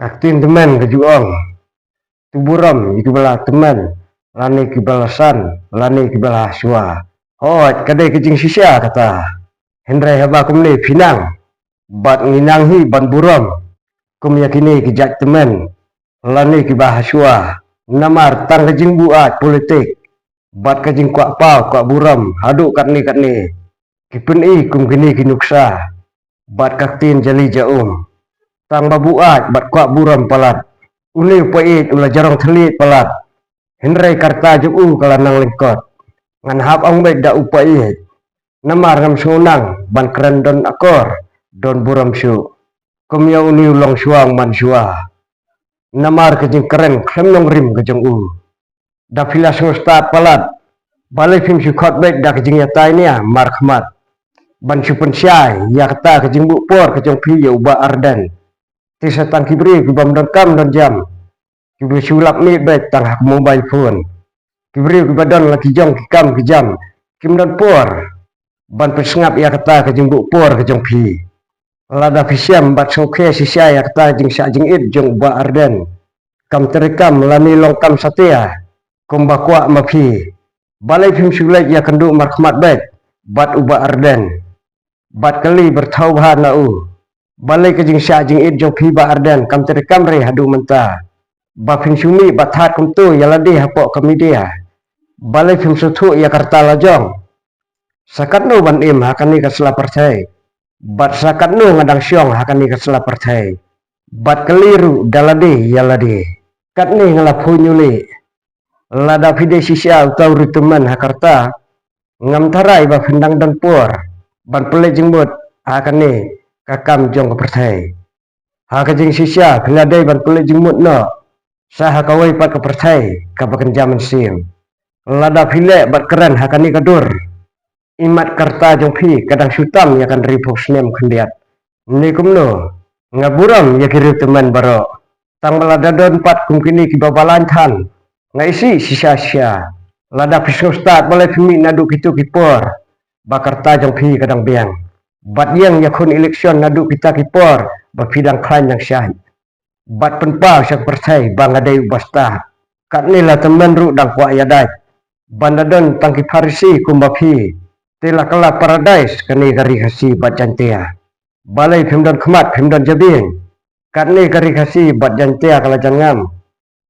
Kaktin teman kejuang, tuburam ikibala teman, lani kibalasan, lani kibala sua. Hot kadai kejing sisya kata. Hendrai haba kumne pinang, bat nginanghi ban buram. Kum yakini kejak teman, lani kibah sua. Namar tang kejing buat politik, bat kejing kuak pau kuak buram, haduk katni. Kipun kum kini kinuksa, bat kaktin jali jaum. Tang babuat bat kuak buram palat. Uli pait ula jarong telit palat. Hendrai karta juku kalanang lengkot. Ngan hap ang baik da upait. Namar ngam sunang ban keren don akor don buram su. Kumya uni ulong suang man sua. Namar kejing keren klemnong rim kejong u. Da filas ngustat palat. Balai film su khot baik da kejing yatai nia mar khmat. Ban su pensyai ya kata kejing bukpor kejong pi ya uba ardan. Tisa tang kibri kubam don kam don jam. Kibri sulap ni baik tang hak mobile phone. Kibri kubadon laki jong kikam kejam. Kim don por. Ban pesengap ya kata kejing bukpor kejong pi. Lada fisyam bat sokhe sisya ya kata jing sak jing it jong uba ardan. Kam terekam lani long kam satia. Kumba kuak mapi. Balai film sulai ya kenduk markhmat baik. Bat uba ardan. Bat kali bertaubahan na u. Balai kejing syak jing it jong pi ba ardan kam terekam re hadu menta. Ba fin sumi bathat kum tu ya ladi hapok kamidia. Balai film sutu ya karta lajong. Sakat no ban im hakani kasela percaya. Bat sakat no ngadang syong hakani kasela percaya. Bat keliru daladi ya ladi. Kat ni ngalapu nyuli. Lada fide sisya utau rituman hakarta. Ngam tarai ba findang dan por. Ban pelai jengbut hakani kakam jong kepercaya. Hakajing sisya keladai ban pelai jengbut no. Sah kawai pat kepercaya kabakan zaman sim. Lada file bat keren hakani kadur. Imat karta jong pi kadang sutam ya kan ripok senem kendiat. Nikum no. Ngaburam ya kiri teman baro. Tang melada don pat kumkini kibabalan tan. Ngaisi sisya-sisya. Lada pisostat balai pimi nadu kitu kipor. Bakarta jong pi kadang biang. Bat yang yakun eleksyon nadu kita kipor. Bapidang klan yang syahid. Bat penpau syak percaya bang adai ubasta. Kat nila teman ru dang kuak yadat. Bandadon tangki parisi kumbapi. Tila kala paradise kani gari khasi bat jantia. Balai pimdon kemat pimdon jabing. Kat ni gari khasi bat jantia kala jangam.